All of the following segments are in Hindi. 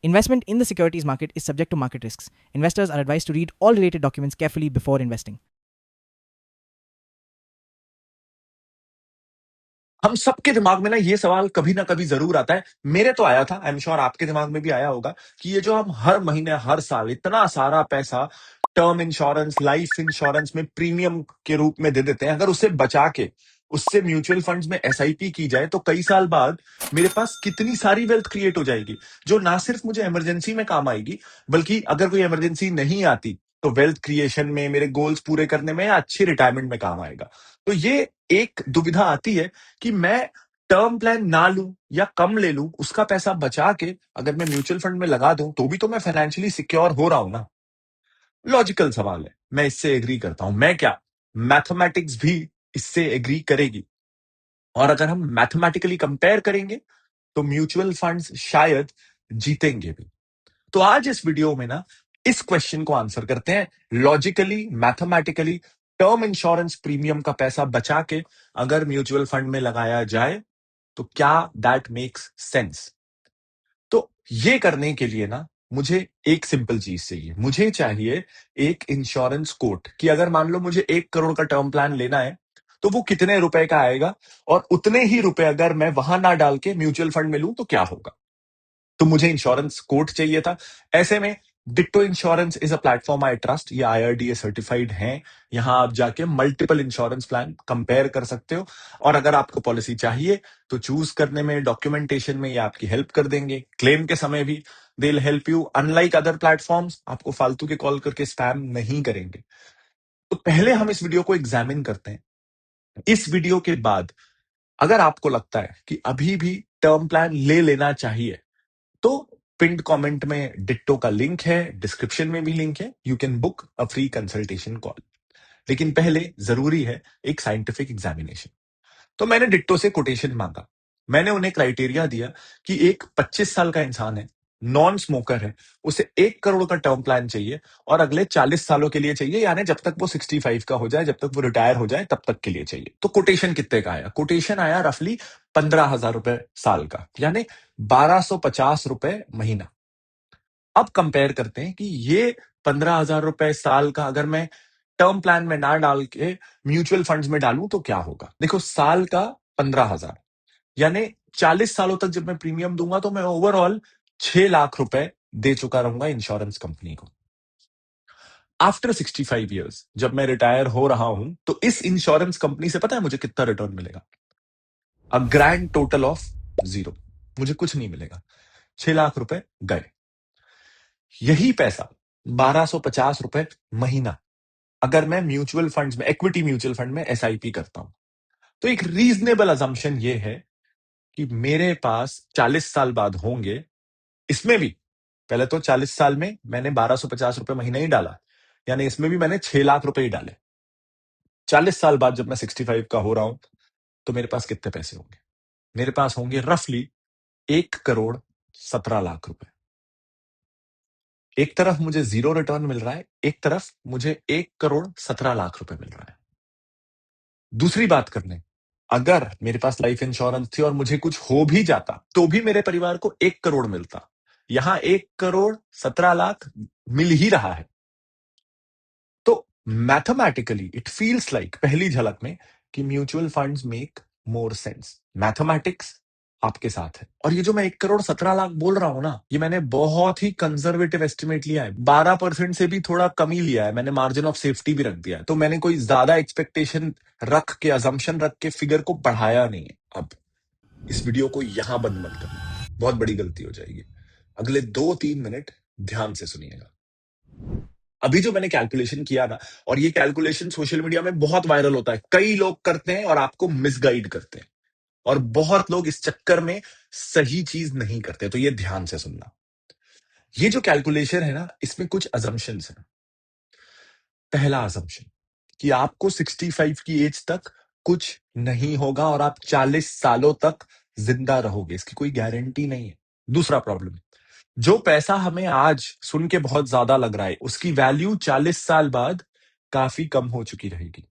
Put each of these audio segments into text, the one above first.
Investment in the securities market is subject to market risks. Investors are advised to read all related documents carefully before investing. हम सबके दिमाग में ये सवाल कभी ना कभी जरूर आता है। मेरे तो आया था, आई एम श्योर आपके दिमाग में भी आया होगा कि ये जो हम हर महीने हर साल इतना सारा पैसा टर्म इंश्योरेंस, लाइफ इंश्योरेंस में प्रीमियम के रूप में दे देते हैं, अगर उसे बचा के उससे म्यूचुअल फंड्स में एसआईपी की जाए तो कई साल बाद मेरे पास कितनी सारी वेल्थ क्रिएट हो जाएगी, जो ना सिर्फ मुझे इमरजेंसी में काम आएगी, बल्कि अगर कोई इमरजेंसी नहीं आती तो वेल्थ क्रिएशन में, मेरे गोल्स पूरे करने में या अच्छी रिटायरमेंट में काम आएगा। तो ये एक दुविधा आती है कि मैं टर्म प्लान ना लूं या कम ले लूं, उसका पैसा बचा के अगर मैं म्यूचुअल फंड में लगा दूं तो भी तो मैं फाइनेंशियली सिक्योर हो रहा हूं ना। लॉजिकल सवाल है, मैं इससे एग्री करता हूं। मैं क्या, मैथमेटिक्स भी इससे एग्री करेगी। और अगर हम मैथमेटिकली कंपेयर करेंगे तो म्यूचुअल फंड्स शायद जीतेंगे भी। तो आज इस वीडियो में ना इस क्वेश्चन को आंसर करते हैं logically, mathematically. Term insurance premium का पैसा बचा के अगर म्यूचुअल फंड में लगाया जाए तो क्या दैट मेक्स सेंस। तो ये करने के लिए ना मुझे एक सिंपल चीज चाहिए। मुझे चाहिए एक इंश्योरेंस कोट कि अगर मान लो मुझे 1 करोड़ का टर्म प्लान लेना है तो वो कितने रुपए का आएगा, और उतने ही रुपए अगर मैं वहां ना डाल के म्यूचुअल फंड में लूं तो क्या होगा। तो मुझे इंश्योरेंस कोट चाहिए था। ऐसे में ditto insurance is a platform I trust. ये IRDA सर्टिफाइड है। यहां आप जाके मल्टीपल इंश्योरेंस प्लान कंपेयर कर सकते हो, और अगर आपको पॉलिसी चाहिए तो चूज करने में, डॉक्यूमेंटेशन में ये आपकी हेल्प कर देंगे। क्लेम के समय भी they will help you. Unlike other platforms आपको फालतू के कॉल करके स्पैम नहीं करेंगे। तो पहले हम इस वीडियो को एग्जामिन करते हैं। इस वीडियो के बाद अगर आपको लगता है कि अभी भी टर्म प्लान ले लेना चाहिए तो पिंड कमेंट में डिट्टो का लिंक है, डिस्क्रिप्शन में भी लिंक है। You can book a free consultation call. लेकिन पहले जरूरी है एक साइंटिफिक एग्जामिनेशन। तो मैंने डिट्टो से कोटेशन मांगा। मैंने उन्हें क्राइटेरिया दिया कि एक 25 साल का इंसान है, नॉन स्मोकर है, उसे 1 करोड़ का टर्म प्लान चाहिए और अगले 40 सालों के लिए चाहिए, यानी जब तक वो 65 का हो जाए, जब तक वो रिटायर हो जाए तब तक के लिए चाहिए। तो कोटेशन कितने का आया? कोटेशन आया रफली 15,000 रुपए साल का, यानी 1250 रुपए महीना। अब कंपेयर करते हैं कि ये 15,000 रुपए साल का अगर मैं टर्म प्लान में ना डाल के म्यूचुअल फंड्स में डालूं तो क्या होगा। देखो, साल का 15,000 यानी 40 सालों तक जब मैं प्रीमियम दूंगा तो मैं ओवरऑल 6 लाख रुपए दे चुका रहूंगा इंश्योरेंस कंपनी को। आफ्टर 65 ईयर्स जब मैं रिटायर हो रहा हूं तो इस इंश्योरेंस कंपनी से पता है मुझे कितना रिटर्न मिलेगा? A grand total of 0। मुझे कुछ नहीं मिलेगा। 6 लाख रुपए गए। यही पैसा 1250 रुपए महीना अगर मैं म्यूचुअल फंड्स में, इक्विटी म्यूचुअल फंड में SIP करता हूं, तो एक रीजनेबल अजम्पशन ये है कि मेरे पास 40 साल बाद होंगे। इसमें भी पहले तो 40 साल में मैंने 1250 रुपए महीना ही डाला, यानी इसमें भी मैंने 6 लाख रुपए ही डाले। 40 साल बाद जब मैं 65 का हो रहा हूं तो मेरे पास कितने पैसे होंगे? मेरे पास होंगे रफली 1 करोड़ 17 लाख रुपए। एक तरफ मुझे 0 रिटर्न मिल रहा है, एक तरफ मुझे 1 करोड़ 17 लाख रुपए मिल रहा है। दूसरी बात करने, अगर मेरे पास लाइफ इंश्योरेंस थी और मुझे कुछ हो भी जाता तो भी मेरे परिवार को 1 करोड़ मिलता। यहां 1 करोड़ 17 लाख मिल ही रहा है। तो मैथमेटिकली इट फील्स लाइक, पहली झलक में, कि mutual funds make more sense. Mathematics आपके साथ है। और ये जो मैं 1 करोड़ 17 लाख बोल रहा हूं ना, ये मैंने बहुत ही कंजर्वेटिव एस्टिमेट लिया है। 12% से भी थोड़ा कम ही लिया है मैंने। मार्जिन ऑफ सेफ्टी भी रख दिया है। तो मैंने कोई ज्यादा एक्सपेक्टेशन रख के, अजम्पशन रख के फिगर को बढ़ाया नहीं है। अब इस वीडियो को यहां बंद मत करना, बहुत बड़ी गलती हो जाएगी। अगले 2-3 मिनट ध्यान से सुनिएगा। अभी जो मैंने कैलकुलेशन किया ना, और ये कैलकुलेशन सोशल मीडिया में बहुत वायरल होता है, कई लोग करते हैं और आपको मिसगाइड करते हैं, और बहुत लोग इस चक्कर में सही चीज नहीं करते। तो ये ध्यान से सुनना। ये जो कैलकुलेशन है ना, इसमें कुछ अजम्पशंस हैं। पहला अजम्पशन कि आपको 65 की एज तक कुछ नहीं होगा और आप 40 सालों तक जिंदा रहोगे, इसकी कोई गारंटी नहीं है। दूसरा प्रॉब्लम, जो पैसा हमें आज सुन के बहुत ज्यादा लग रहा है, उसकी वैल्यू 40 साल बाद काफी कम हो चुकी रहेगी।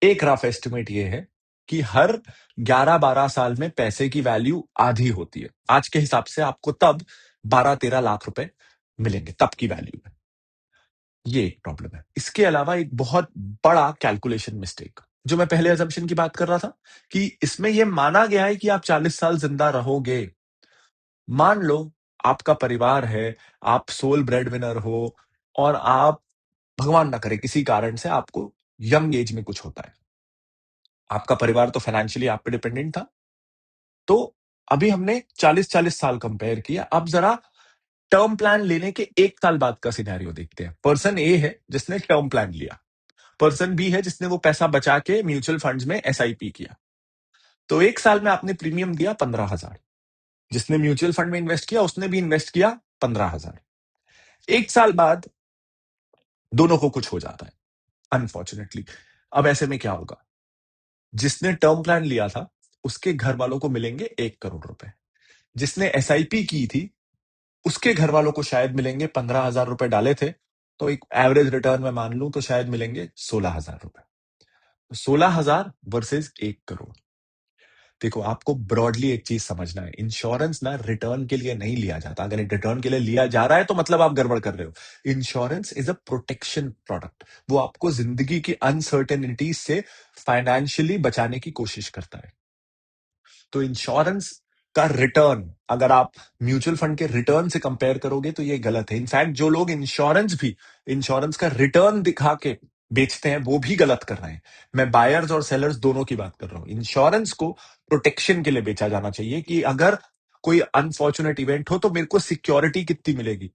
एक रफ एस्टिमेट ये है कि हर 11-12 साल में पैसे की वैल्यू आधी होती है। आज के हिसाब से आपको तब 12-13 लाख रुपए मिलेंगे तब की वैल्यू में। ये एक प्रॉब्लम है। इसके अलावा एक बहुत बड़ा कैलकुलेशन मिस्टेक, जो मैं पहले अजम्पशन की बात कर रहा था, कि इसमें यह माना गया है कि आप 40 साल जिंदा रहोगे। मान लो आपका परिवार है, आप सोल ब्रेड विनर हो, और आप, भगवान ना करे, किसी कारण से आपको यंग एज में कुछ होता है। आपका परिवार तो फाइनेंशियली आप पे डिपेंडेंट था। तो अभी हमने 40-40 साल कंपेयर किया। अब जरा टर्म प्लान लेने के 1 साल बाद का सिनेरियो देखते हैं। पर्सन ए है जिसने टर्म प्लान लिया, पर्सन बी है जिसने वो पैसा बचा के म्यूचुअल फंड्स में एसआईपी किया। तो 1 साल में आपने प्रीमियम दिया 15,000। जिसने म्यूचुअल फंड में इन्वेस्ट किया उसने भी इन्वेस्ट किया 15,000। 1 साल बाद दोनों को कुछ हो जाता है अनफॉर्चुनेटली। अब ऐसे में क्या होगा? जिसने टर्म प्लान लिया था उसके घर वालों को मिलेंगे 1 करोड़ रुपए। जिसने एसआईपी की थी उसके घर वालों को शायद मिलेंगे 15,000 रुपए डाले थे, तो एक एवरेज रिटर्न में मान लूं तो शायद मिलेंगे 16,000 रुपए। 16,000 वर्सेस 1 करोड़। देखो, आपको ब्रॉडली एक चीज समझना है, इंश्योरेंस ना रिटर्न के लिए नहीं लिया जाता। अगर रिटर्न के लिए लिया जा रहा है तो मतलब आप गड़बड़ कर रहे हो। Insurance is a protection product. वो आपको जिंदगी की अनसर्टेनिटी से फाइनेंशियली बचाने की कोशिश करता है। तो इंश्योरेंस का रिटर्न अगर आप म्यूचुअल फंड के रिटर्न से कंपेयर करोगे तो ये गलत है। इनफैक्ट जो लोग इंश्योरेंस का रिटर्न दिखा के बेचते हैं वो भी गलत कर रहे हैं। मैं बायर्स और सेलर्स दोनों की बात कर रहा हूं। इंश्योरेंस को प्रोटेक्शन के लिए बेचा जाना चाहिए कि अगर कोई अनफॉर्चुनेट इवेंट हो तो मेरे को सिक्योरिटी कितनी मिलेगी,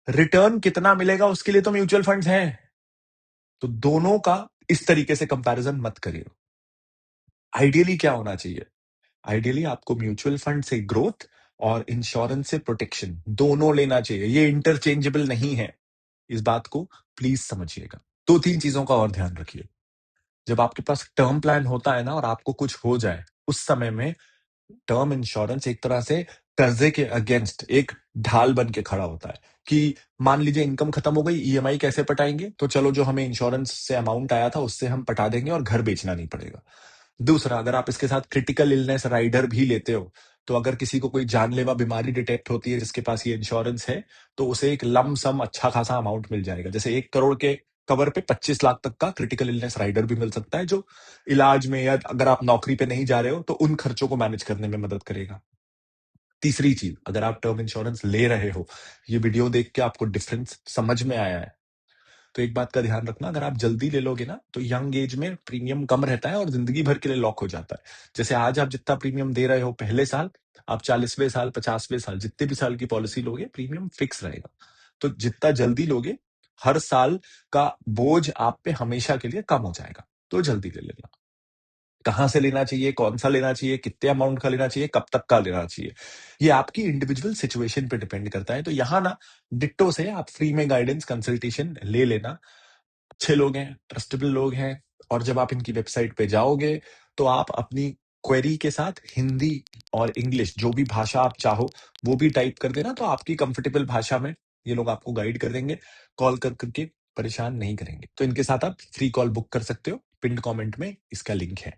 रिटर्न कितना मिलेगा उसके लिए तो म्यूचुअल फंड्स हैं। तो दोनों का इस तरीके से कंपैरिजन मत करिए। आइडियली क्या होना चाहिए? आइडियली आपको म्यूचुअल फंड से ग्रोथ और इंश्योरेंस से प्रोटेक्शन दोनों लेना चाहिए। ये इंटरचेंजेबल नहीं है। इस बात को प्लीज समझिएगा। 2-3 चीजों का और ध्यान रखिए। जब आपके पास टर्म प्लान होता है ना और आपको कुछ हो जाए, उस समय में टर्म इंश्योरेंस एक तरह से कर्जे के अगेंस्ट एक ढाल बन के खड़ा होता है कि मान लीजिए इनकम खत्म हो गई, ईएमआई कैसे पटाएंगे? तो चलो जो हमें इंश्योरेंस से अमाउंट आया था उससे हम पटा देंगे और घर बेचना नहीं पड़ेगा। दूसरा, अगर आप इसके साथ क्रिटिकल इलनेस राइडर भी लेते हो तो अगर किसी को कोई जानलेवा बीमारी डिटेक्ट होती है जिसके पास ये इंश्योरेंस है तो उसे एक लम सम अच्छा खासा अमाउंट मिल जाएगा। जैसे 1 करोड़ के कवर पे 25 लाख तक का क्रिटिकल इलनेस राइडर भी मिल सकता है, जो इलाज में या अगर आप नौकरी पे नहीं जा रहे हो तो उन खर्चों को मैनेज करने में मदद करेगा। तीसरी चीज, अगर आप टर्म इंश्योरेंस ले रहे हो, ये वीडियो देख के आपको डिफरेंस समझ में आया है, तो एक बात का ध्यान रखना, अगर आप जल्दी ले लोगे ना तो यंग एज में प्रीमियम कम रहता है और जिंदगी भर के लिए लॉक हो जाता है। जैसे आज आप जितना प्रीमियम दे रहे हो पहले साल, आप 40वें साल 50वें साल जितने भी साल की पॉलिसी लोगे प्रीमियम फिक्स रहेगा। तो जितना जल्दी लोगे हर साल का बोझ आप पे हमेशा के लिए कम हो जाएगा। तो जल्दी ले लेना। कहां से लेना चाहिए, कौन सा लेना चाहिए, कितने अमाउंट का लेना चाहिए, कब तक का लेना चाहिए, ये आपकी इंडिविजुअल सिचुएशन पे डिपेंड करता है। तो यहां ना डिट्टो से आप फ्री में गाइडेंस कंसल्टेशन ले लेना। अच्छे लोग हैं, ट्रस्टेबल लोग हैं, और जब आप इनकी वेबसाइट पे जाओगे तो आप अपनी क्वेरी के साथ हिंदी और इंग्लिश जो भी भाषा आप चाहो वो भी टाइप कर देना, तो आपकी कंफर्टेबल भाषा में ये लोग आपको गाइड कर देंगे। कॉल कर करके परेशान नहीं करेंगे। तो इनके साथ आप फ्री कॉल बुक कर सकते हो। पिन कमेंट में इसका लिंक है।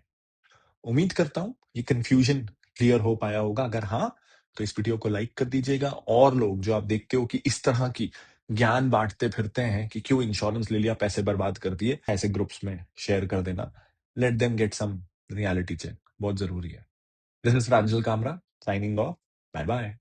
उम्मीद करता हूं ये कंफ्यूजन क्लियर हो पाया होगा। अगर हाँ तो इस वीडियो को लाइक कर दीजिएगा, और लोग जो आप देखते हो कि इस तरह की ज्ञान बांटते फिरते हैं कि क्यों इंश्योरेंस ले लिया पैसे बर्बाद कर दिए, ऐसे ग्रुप्स में शेयर कर देना। Let them get some reality check, बहुत जरूरी है। This is Pranjal Kamra signing off. Bye bye.